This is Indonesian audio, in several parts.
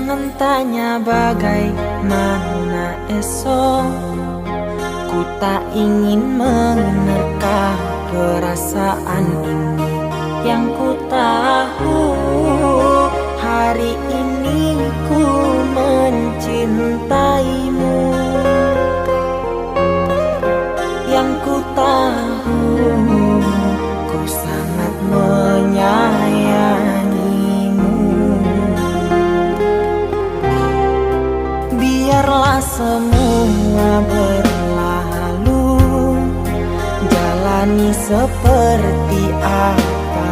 Jangan tanya bagaimana esok, ku tak ingin menerka perasaan ini. Yang ku tahu hari ini ku mencintaimu. Yang ku tahu ku sangat menyayangimu. Biarlah semua berlalu, jalani seperti apa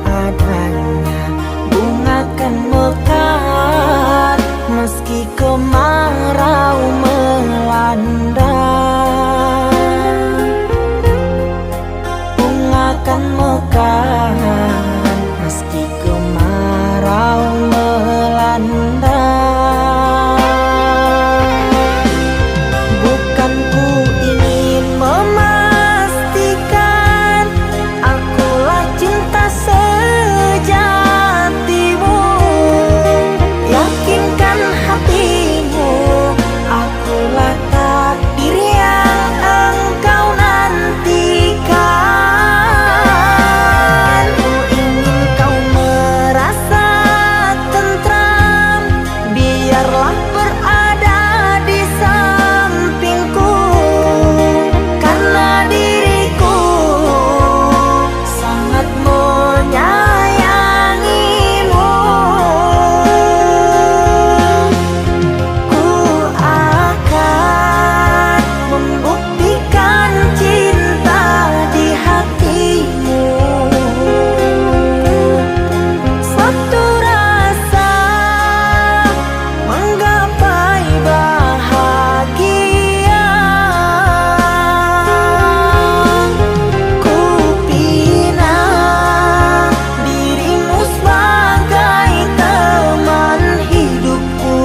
adanya. Bunga kan mekar meski kemarau melanda. Bunga kan mekar meski kemarau melanda. Bukan ku ingin memastikan akulah cinta sejatimu. Yakinkan hatimu, akulah takdir yang engkau nantikan. Ku ingin kau merasa tentram, biarlah berada di sampingku. Karena diriku sangat menyayangimu. Ku akan membuktikan cinta di hatimu. Suatu rasa menggapai bahagia. Ku pinang dirimu sebagai teman hidupku.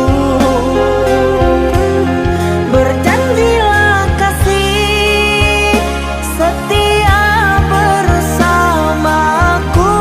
Berjanjilah kasih setia bersamaku.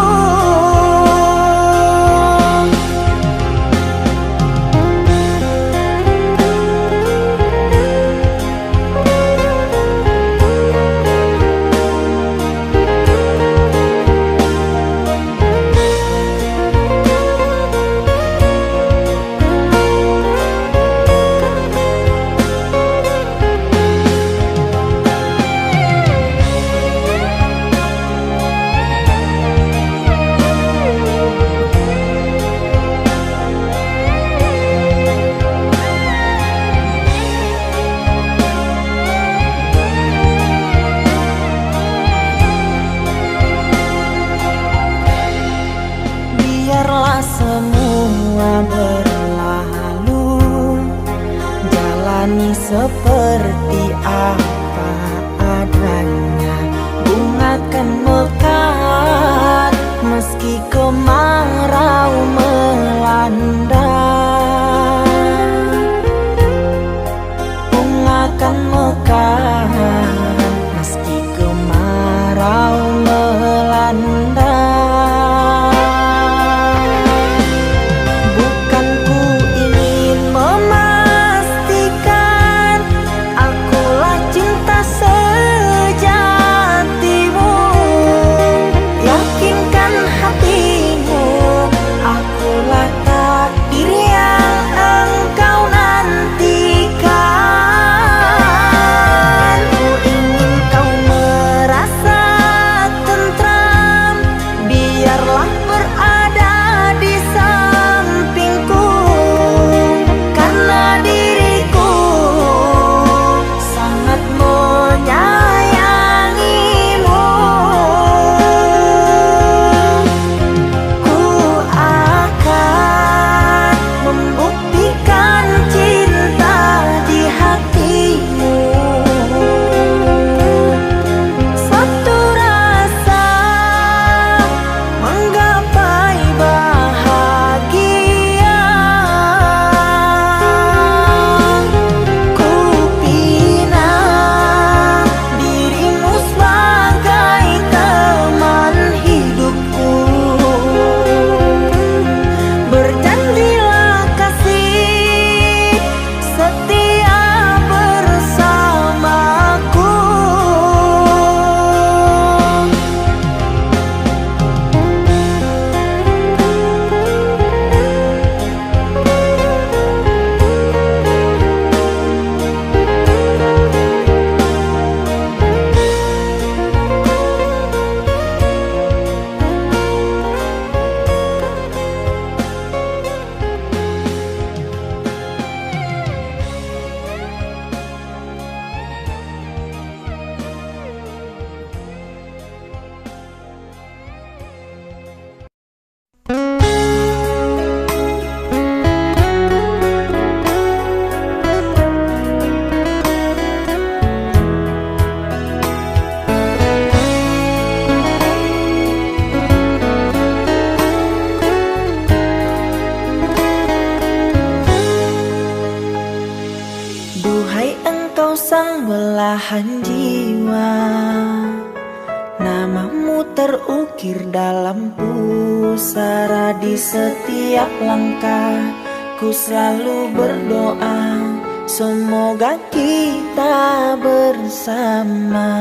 terukir dalam pusara di setiap langkah. Ku selalu berdoa, semoga kita bersama.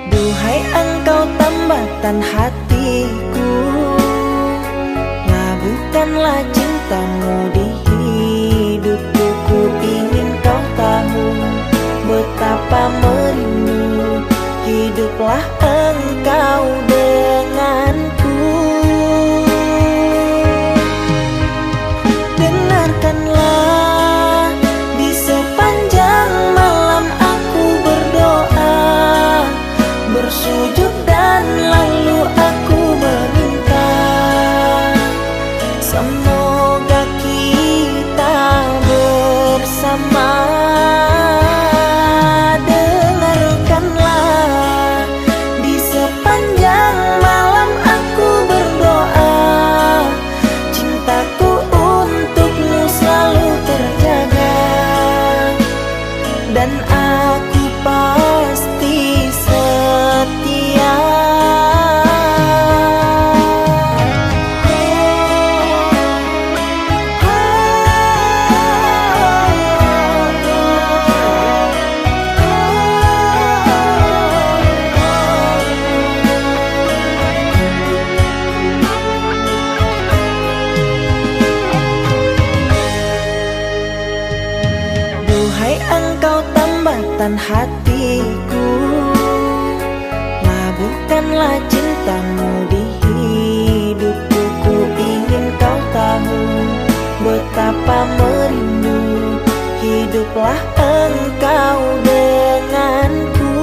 Duhai engkau tambatan hatiku, labuhkanlah cintamu di hidupku. Ku ingin kau tahu betapa merindu, hiduplah engkau denganku. Dengarkanlah, di sepanjang malam aku berdoa, bersujud dan lalu aku meminta, semoga kita bersama. Dengarkanlah, di sepanjang malam aku berdoa, cintaku untukmu selalu terjaga, dan aku pasti setia. Duhai engkau tambatan hatiku, labuhkanlah cintamu di hidupku. Ku ingin kau tahu betapa merindu, hiduplah engkau denganku.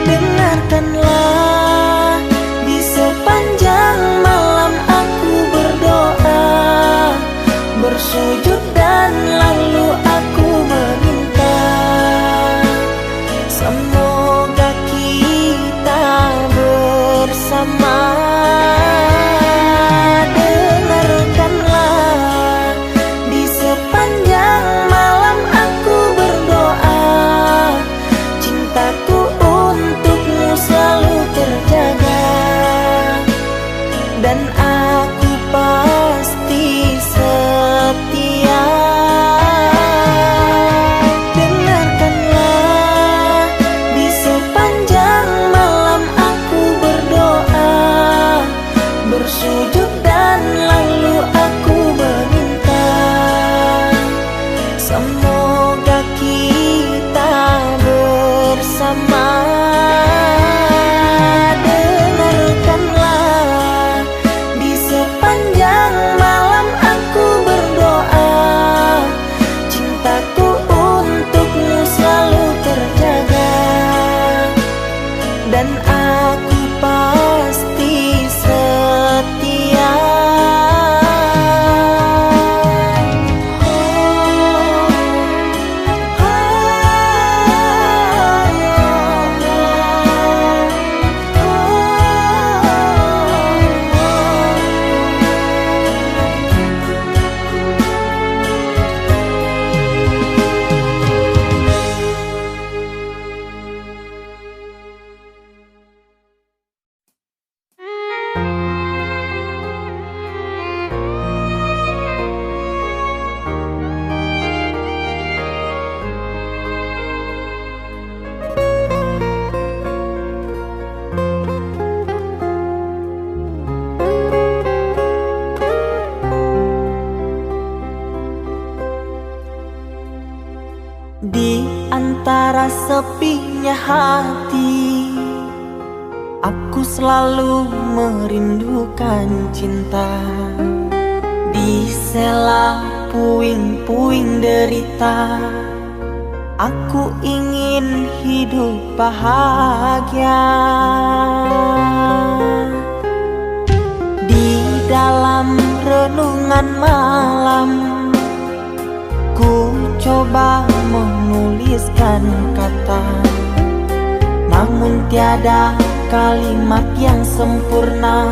Dengarkanlah, di sepanjang malam aku berdoa, bersujud dan lalu aku meminta, semoga kita bersama. Dengarkanlah, di sepanjang malam aku berdoa, cintaku untukmu selalu terjaga, dan aku pasti setia. Dengarkanlah, di sepanjang malam aku berdoa, bersujud dan lalu aku meminta, semoga kita bersama. Dengarkanlah, di sepanjang malam aku berdoa, cintaku untukmu selalu terjaga, dan aku pasti setia. Di antara sepinya hati, aku selalu merindukan cinta. Di sela puing-puing derita, aku ingin hidup bahagia. Di dalam renungan malam, ku coba menuliskan kata, namun tiada kalimat yang sempurna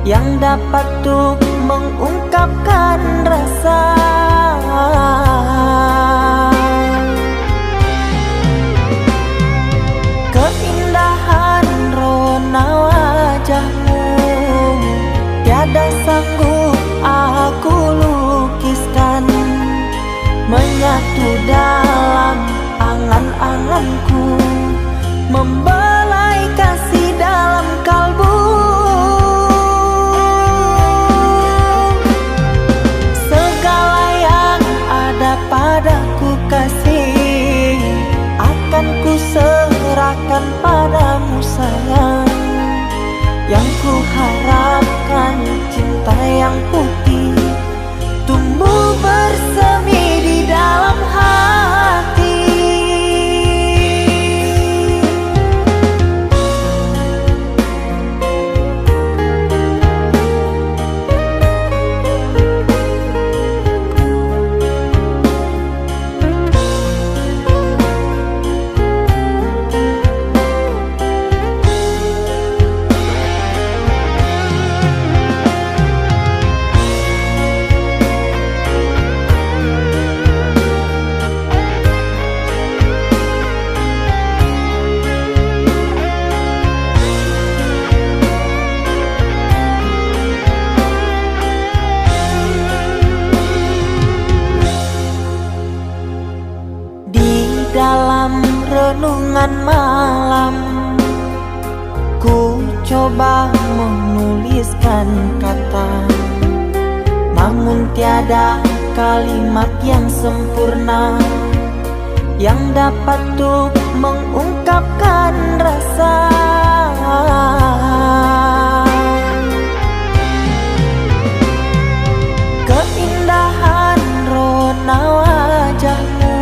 yang dapat untuk mengungkapkan rasa. membelai kasih dalam kalbu. Segala yang ada padaku kasih akan ku serahkan padamu sayang. Yang ku harapkan cinta yang putih tumbuh bersemi di dalam hati. Dalam renungan malam ku coba menuliskan kata, namun tiada kalimat yang sempurna yang dapat untuk mengungkapkan rasa. Keindahan rona wajahmu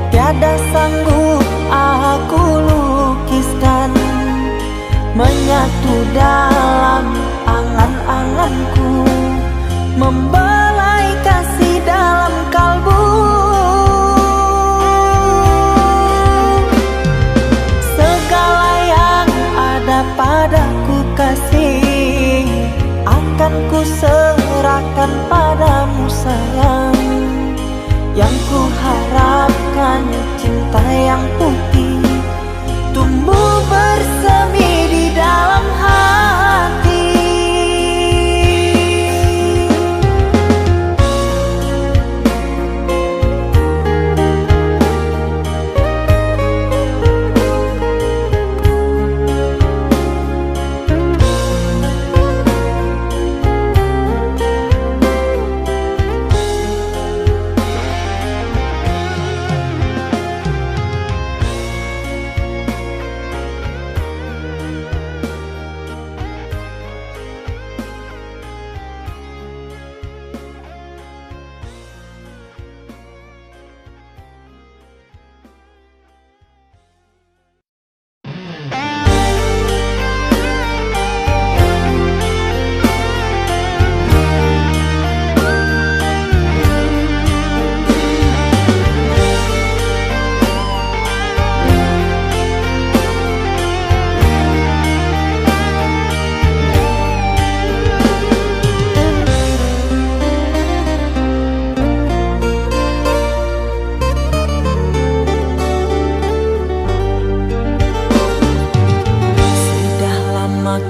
tiada sanggup aku lukiskan, menyatu dalam angan-anganku, membelai kasih dalam kalbu. Segala yang ada padaku kasih akan ku serahkan padamu sayang. Yang ku harapkan cinta yang putih tumbuh bersemi di dalam hati.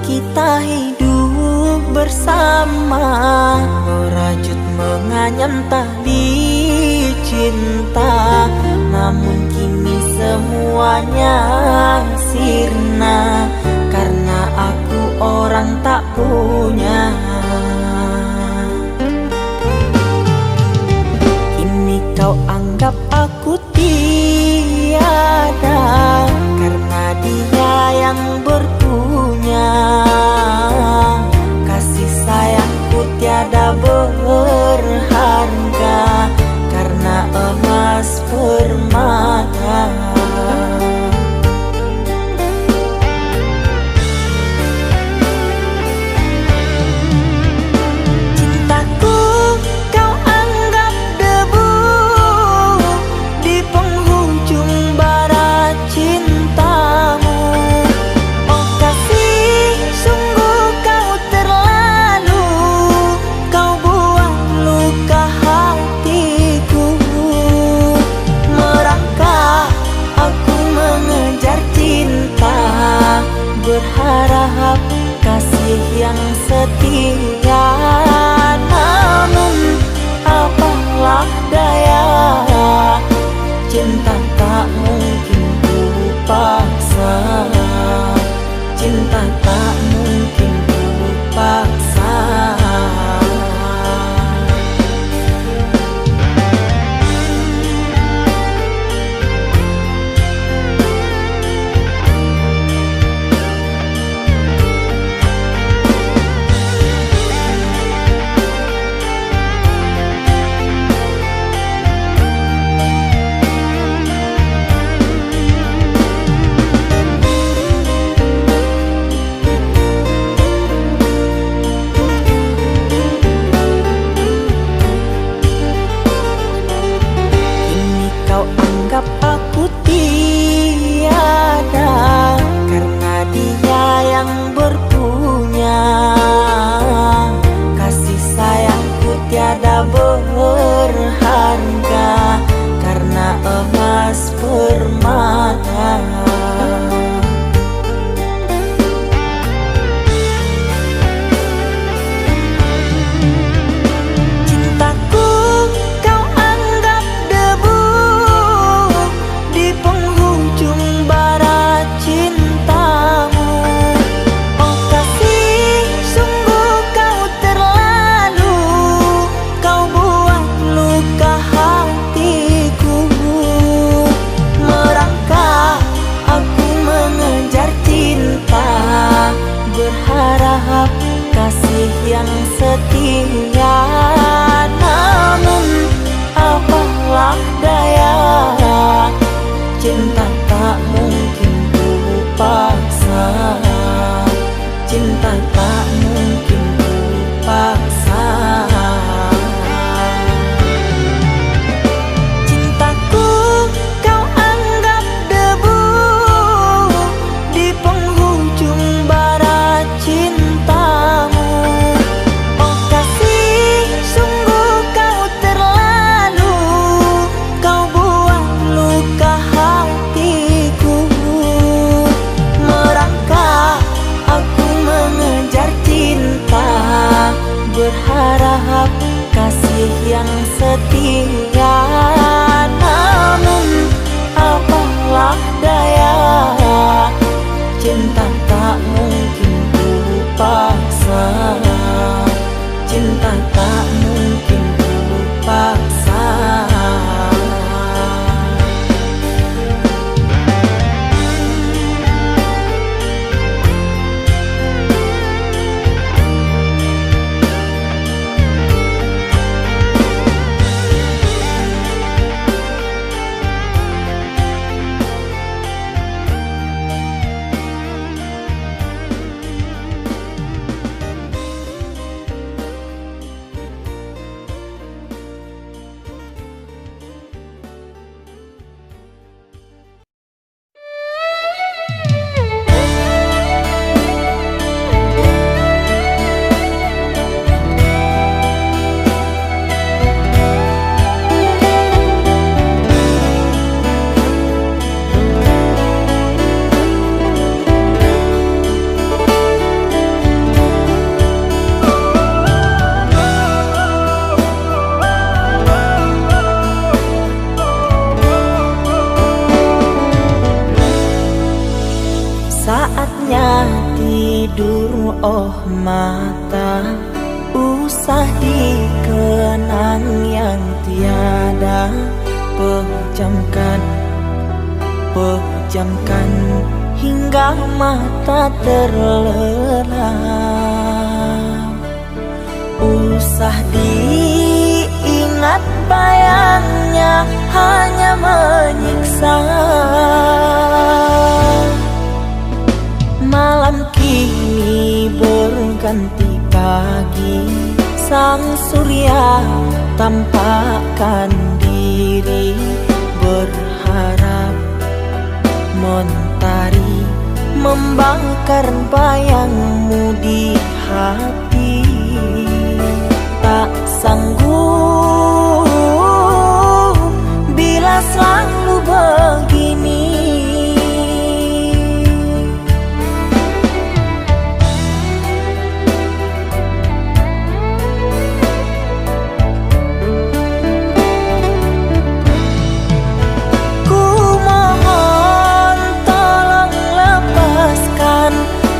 Kita hidup bersama, merajut menganyam tali cinta, namun kini semuanya sirna karena aku orang tak punya. Kini kau anggap aku tiada karena dia yang berpunya. Kasih sayangku tiada berharga karena emas permata. Cintaku kau anggap debu di penghujung bara cintamu. Oh kasih, sungguh kau terlalu, kau buang luka hatiku. Merangkak aku mengejar cinta, berharap kasih yang setia. Namun apalah daya, cinta tak mungkin lupa. anggap aku tiada, karena dia yang berpunya. Kasih sayangku tiada berharga, karena emas permata. Berharap kasih yang setia, namun apalah daya, cinta tak mungkin ku paksa, cinta tak mungkin ku paksa. Cintaku kau anggap debu di penghujung barat cintamu. Oh kasih, sungguh kau terlalu, kau buat luka hatiku. Merangkak aku mengejar cinta, berharap kasih yang setia, namun apalah daya, cinta tak mungkin ku paksa, cinta tak mungkin ku paksa. Saatnya tidur, oh mata, usah dikenang yang tiada. Pejamkan, pejamkan hingga mata terlelap. Usah diingat bayangnya, hanya menyiksa. Malam kini berganti pagi, sang surya tampakkan diri, berharap mentari membakar bayangmu di hati. Tak sanggup bila selalu begini.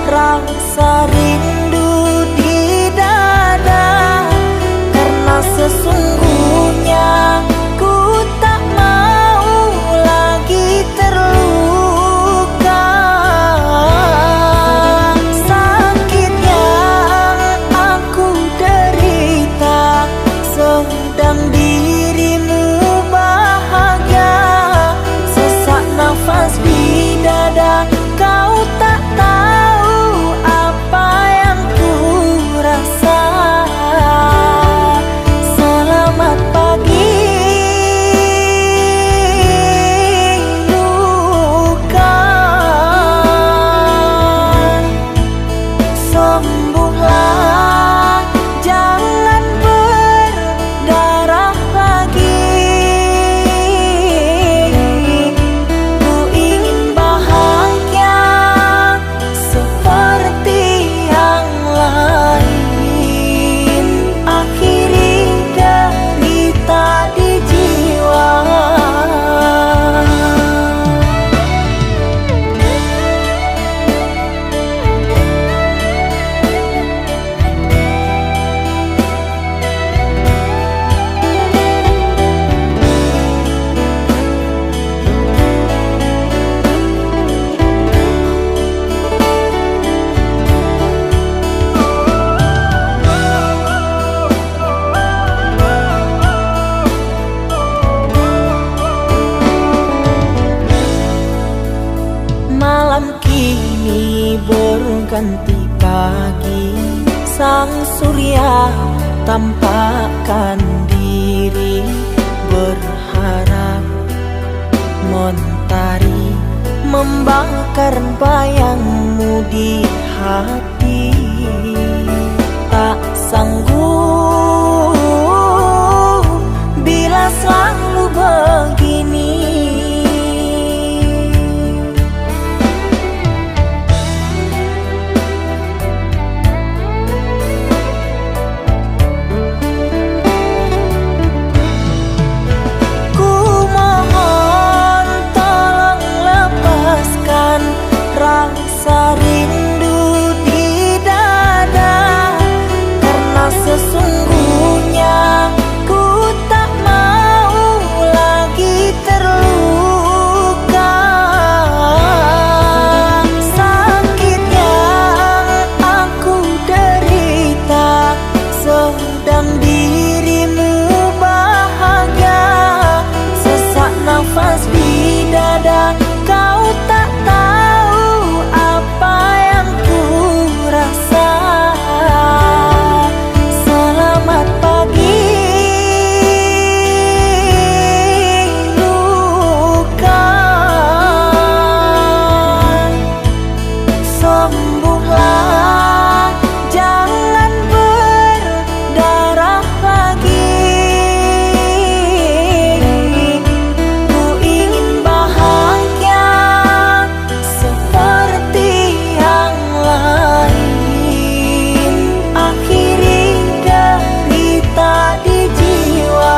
Rasa rindu di dada, karena sesungguhnya ku tak mau lagi terlalu ganti pagi, sang surya tampakkan diri, berharap mentari membakar bayangmu di hati. Tak sanggup bila selalu begini. Ku mohon tolong lepaskan rasa rindu di dada, karena sesungguhnya ku tak mau lagi terluka. Sakit yang aku derita sedang dirimu bahagia. Sesak nafas di dada, kau tak tahu apa yang ku rasa. Selamat pagi luka, sembuhlah, jangan berdarah lagi. Ku ingin bahagia seperti yang lain, akhiri derita di jiwa.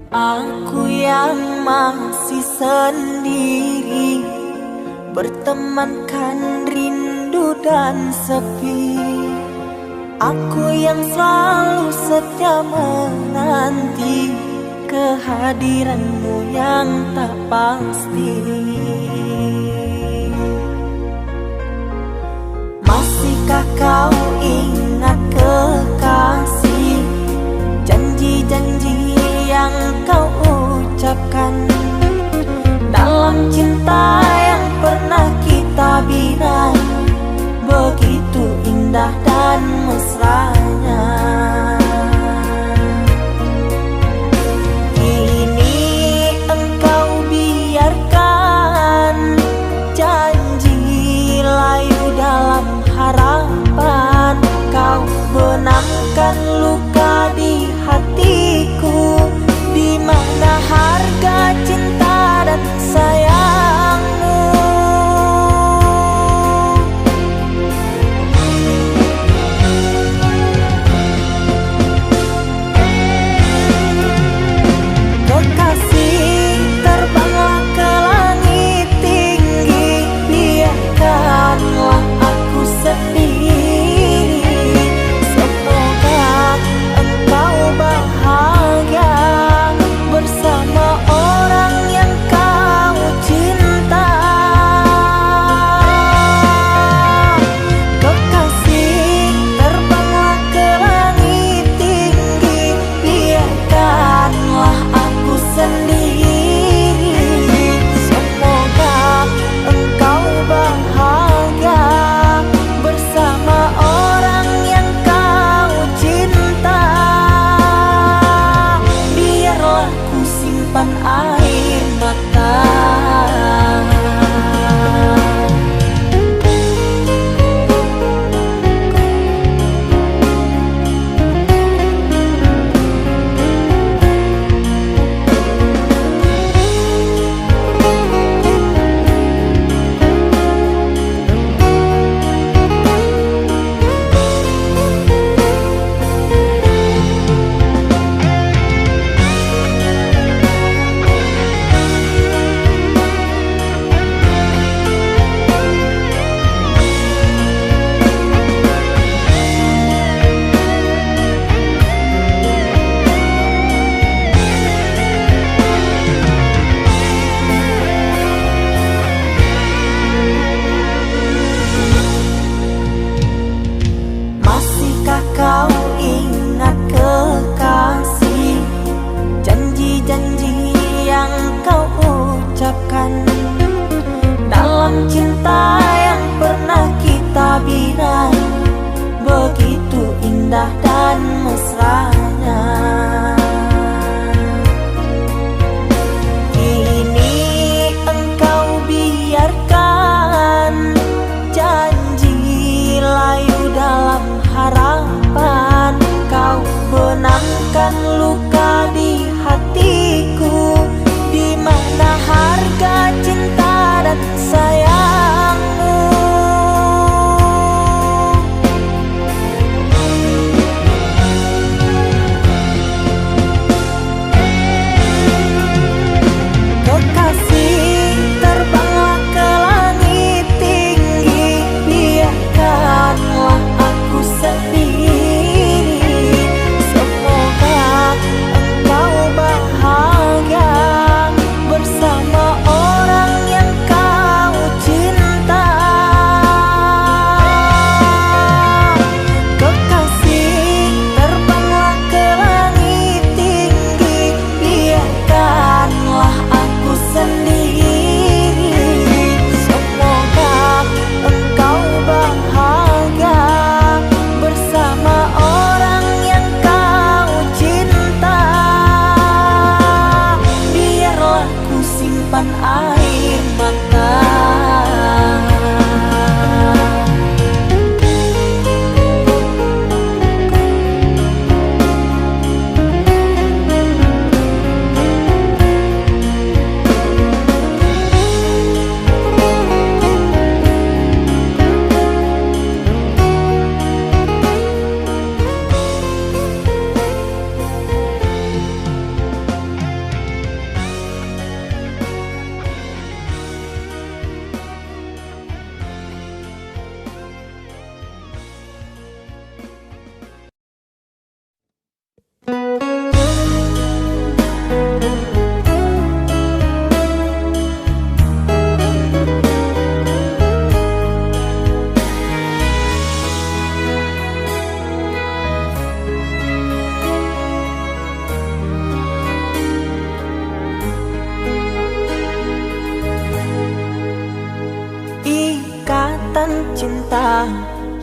Aku yang masih sendiri, bertemankan rindu dan sepi. Aku yang selalu setia menanti kehadiranmu yang tak pasti. Masihkah kau ingat kekasih, janji-janji yang kau ucapkan dalam cinta yang pernah kita bina, begitu indah dan mesranya. Kini engkau biarkan janji layu dalam harapan, kau benamkan luka di hatiku, di mana harga cinta dan sayangmu.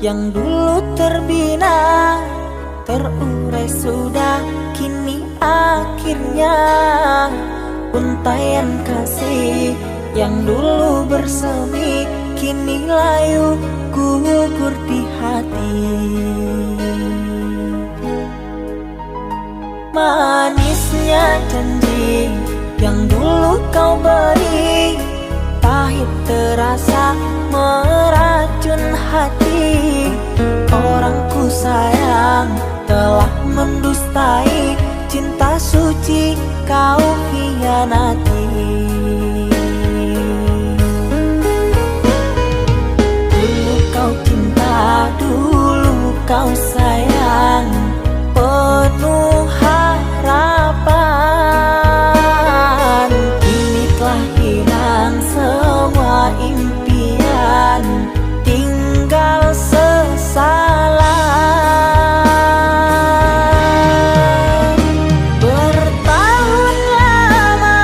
yang dulu terbina, terurai sudah kini akhirnya. Untaian kasih yang dulu bersemi, kini layu gugur di hati. Manisnya janji yang dulu kau beri, pahit terasa meracun hati. Orang ku sayang telah mendustai, cinta suci kau hianati. Dulu kau cinta, dulu kau sayang, penuh harapan. Kini telah hilang semua impian, tinggal sesalan. Bertahun lama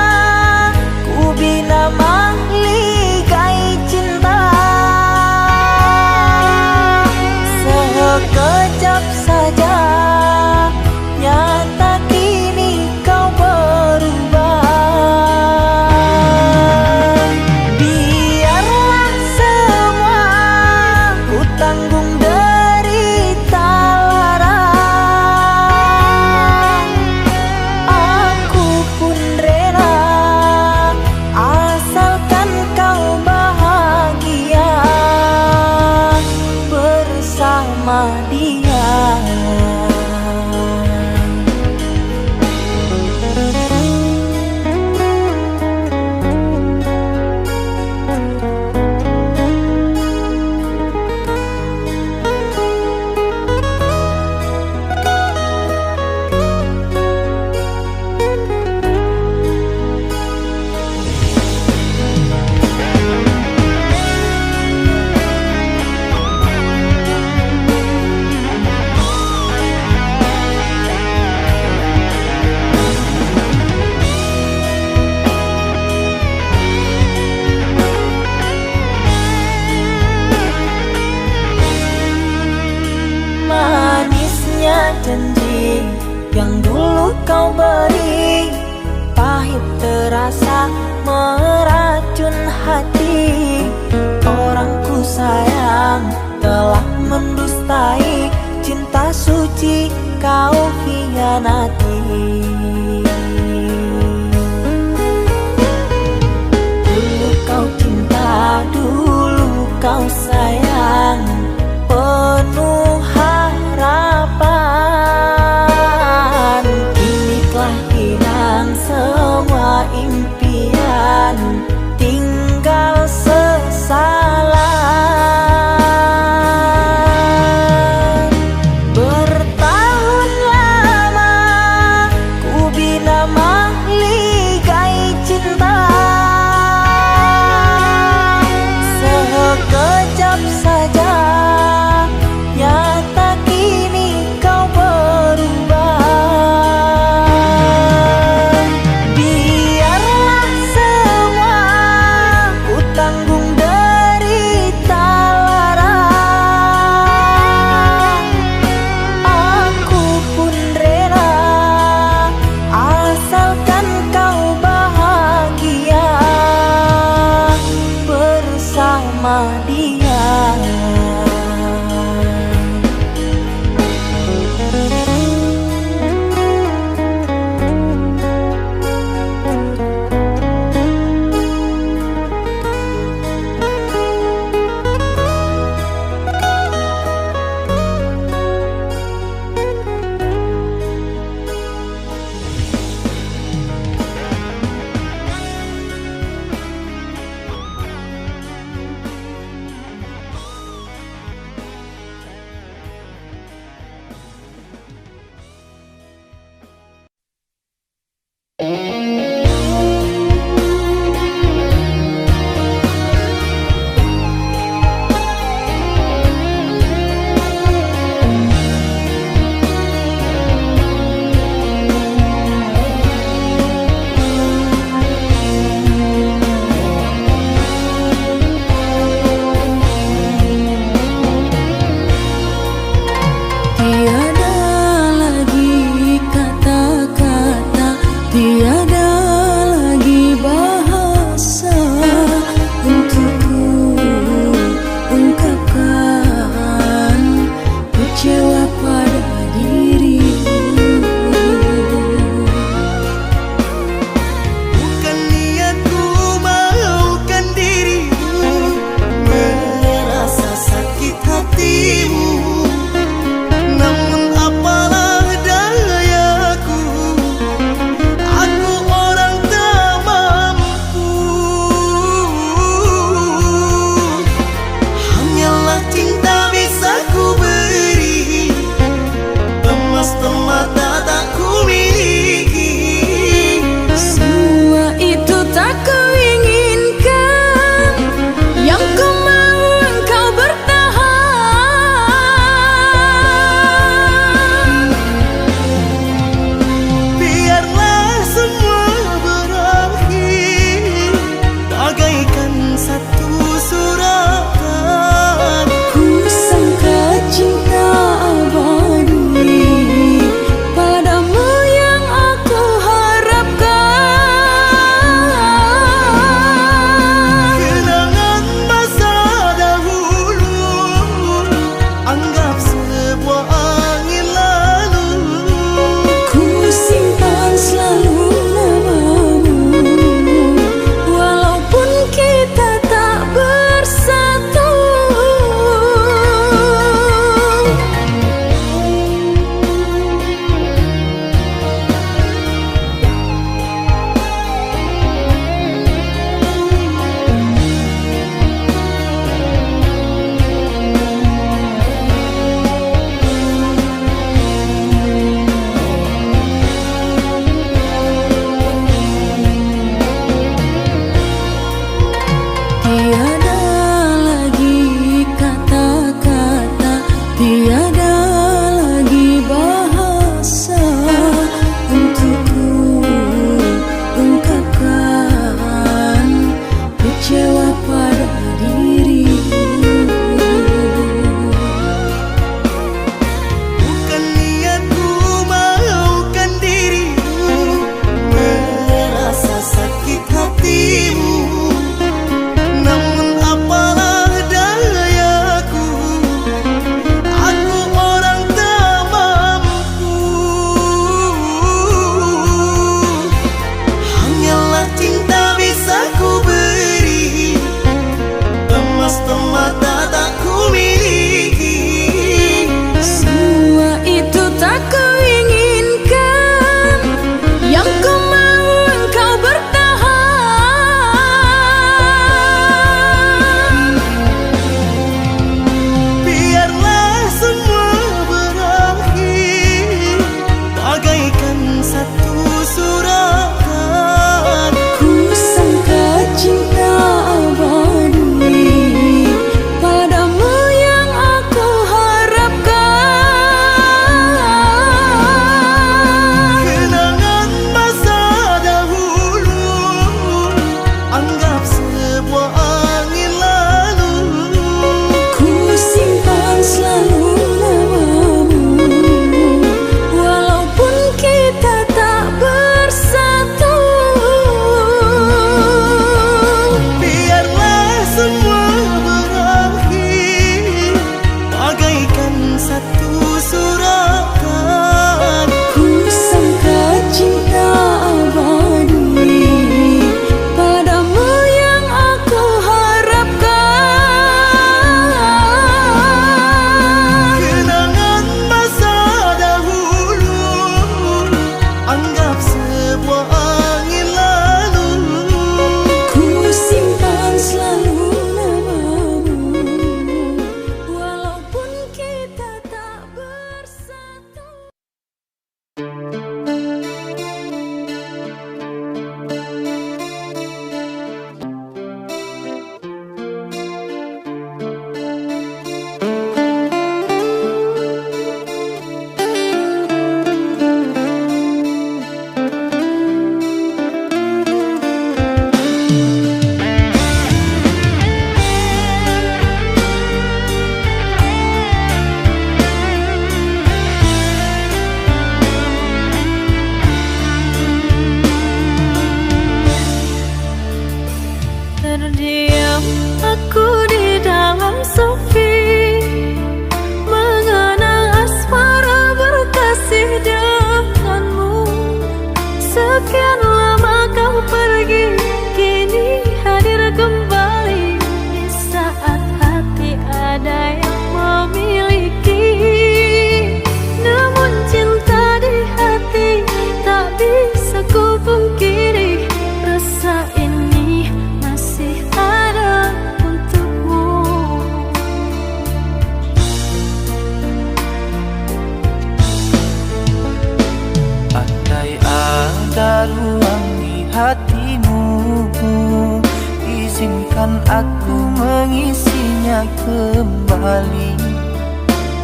ku bina mahligai cinta, sekejap saja nyata kini kau berubah. Biarlah semua ku tanggung derita lara, aku pun rela asalkan kau bahagia bersama dia. Manisnya janji yang dulu kau beri, pahit terasa meracun hati. Orang ku sayang telah mendustai, cinta suci kau hianati. Dulu kau cinta, dulu kau sayang, penuh harapan. Kini telah hilang semua impian, tinggal sesalan. anggap sebuah angin lalu. Ku simpan selalu namamu, walaupun kita tak bersatu. Tiada lagi kata-kata, tiada lagi bahasa untukku ungkapkan kecewa pada dirimu. Bukan niatku maukan dirimu, merasa sakit hatimu. Namun apalah dayaku, aku orang tak mampu. Hanyalah cinta bisa ku beri, emas permata tak ku miliki. Semua itu tak kuinginkan, yang ku mau engkau bertahan. Biarlah semua berakhir bagaikan satu suratan. Ku sangka cinta abadi padamu yang aku harapkan. Kenangan masa dahulu anggap sebuah angin lalu. Ku simpan selalu namamu, walaupun kita tak bersatu. Biarlah semua berakhir bagaikan satu suratan. Ku sangka cinta abadi padamu yang aku harapkan. Kenangan masa dahulu anggap sebuah angin lalu. Ku simpan selalu namamu, walaupun kita tak bersatu. Terdiam aku di dalam sepi, mengenang asmara berkasih denganmu. Sekian lama kau pergi, kini hadir kembali di saat hati ada yang memiliki. Namun cinta di hati tak bisa ku pungkiri, rasa ini masih ada untukmu. Andai ada ruang di hatimu, izinkan aku mengisinya kembali.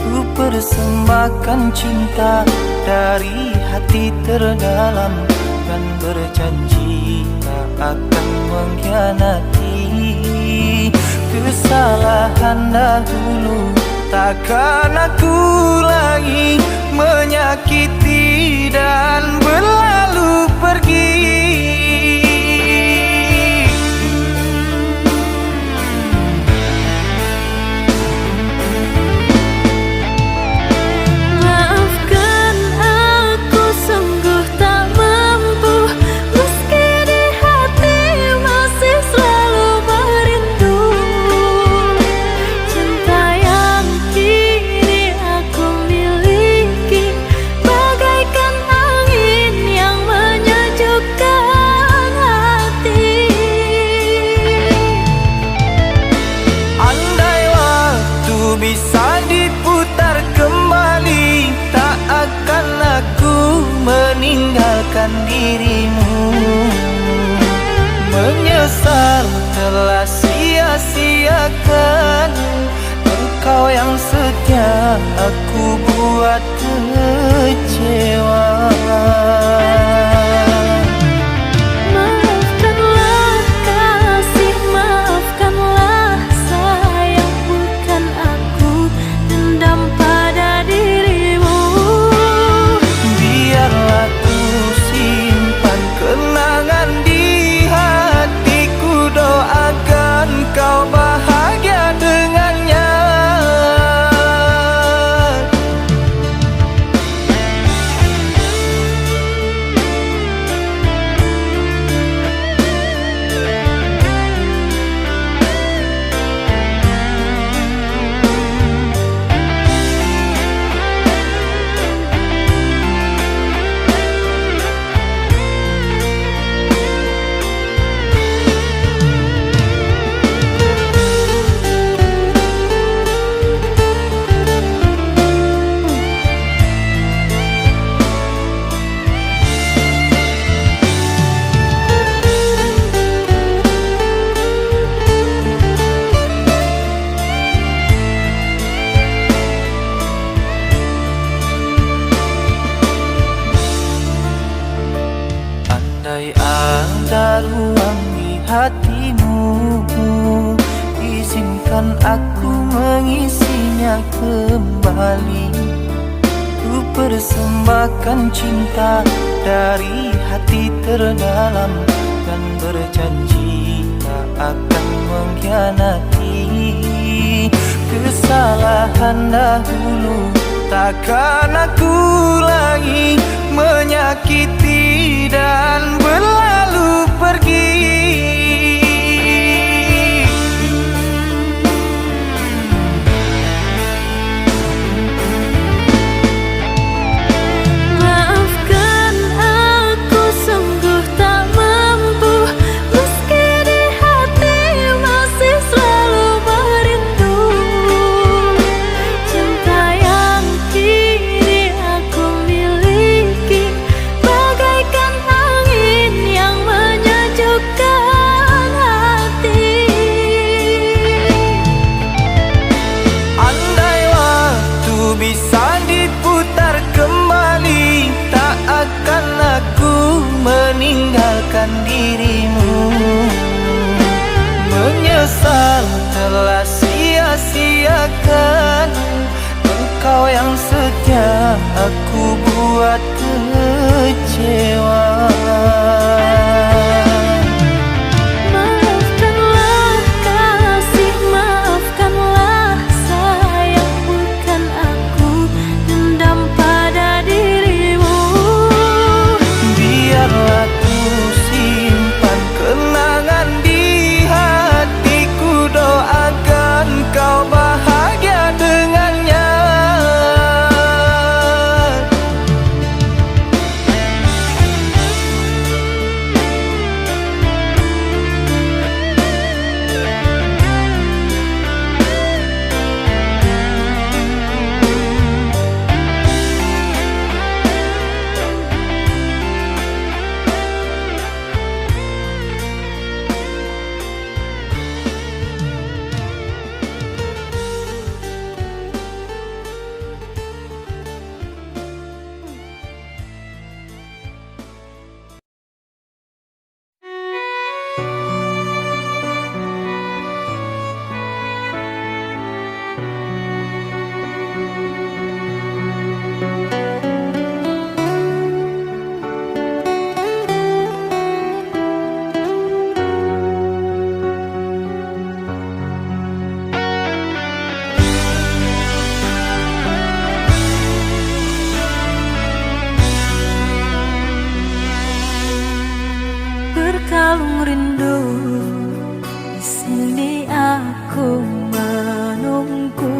Ku persembahkan cinta dari hati terdalam, dan berjanji tak akan mengkhianati. Kesalahan dahulu takkan aku lagi menyakiti dan berlalu pergi. aku buat kecewa. Maafkanlah kasih, maafkanlah sayang, bukan aku dendam pada dirimu. Biarlah ku simpan kenangan di hatiku, doakan kau bahagia dengannya. Andai ada ruang di hatimu, izinkan aku mengisinya kembali. Ku persembahkan cinta dari hati terdalam, dan berjanji tak akan mengkhianati. Kesalahan dahulu takkan aku ulangi, menyakiti dan berlalu pergi. Maafkan aku sungguh tak mampu, meski di hati masih selalu merindu. Cinta yang kini aku miliki bagaikan angin yang menyejukkan hati. Andai waktu bisa diputar kembali, tak akan aku meninggalkan dirimu. Menyesal telah sia-siakan engkau yang setia, aku buat kecewa. Maafkanlah kasih, maafkanlah sayang, bukan aku dendam pada dirimu. Biarlah ku simpan kenangan di hatiku, doakan kau bahagia dengannya. Berkalung rindu, di sini aku menunggu.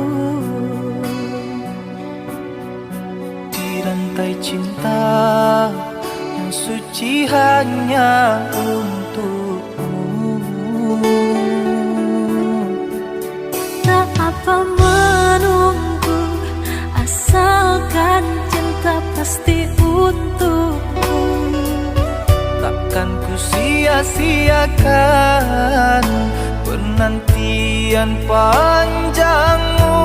Di rantai cinta yang suci hanya untukmu. Tak apa menunggu, asalkan cinta pasti untukku. Takkan ku sia-siakan penantian panjangmu.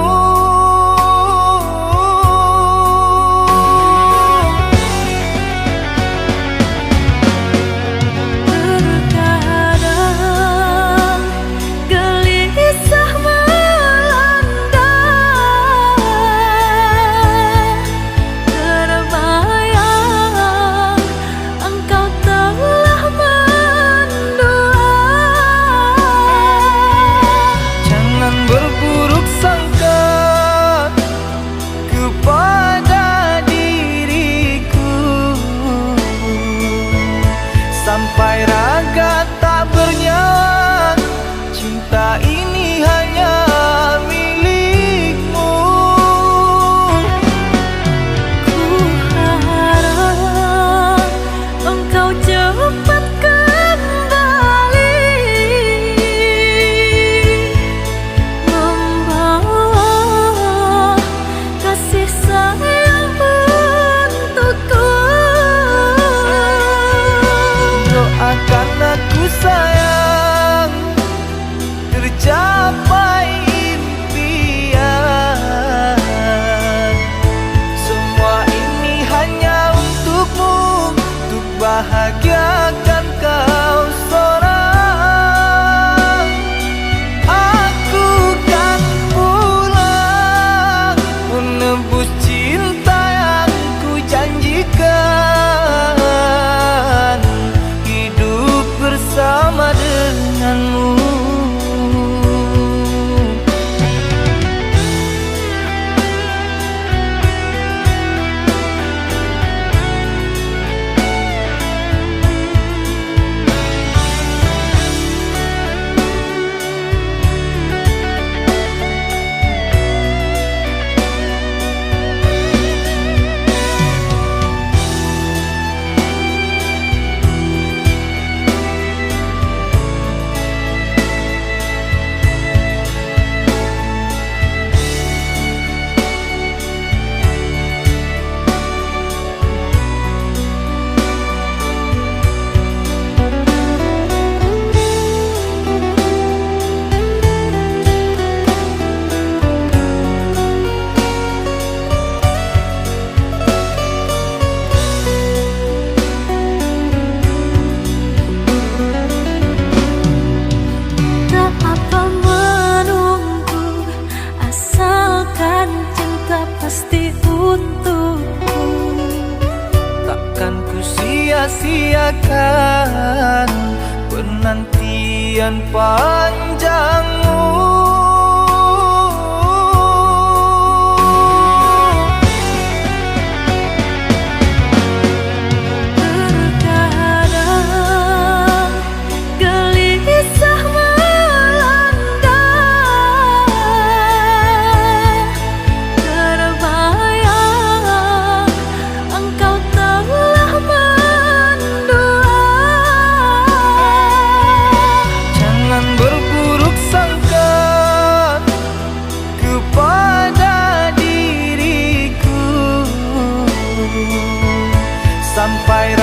tebus cinta yang ku janjikan, hidup bersama denganmu. Pasti untukku, takkan ku sia-siakan penantian panjangmu. terkadang gelisah melanda, terbayang engkau telah mendua. Jangan berburuk sangka kepada diriku, sampai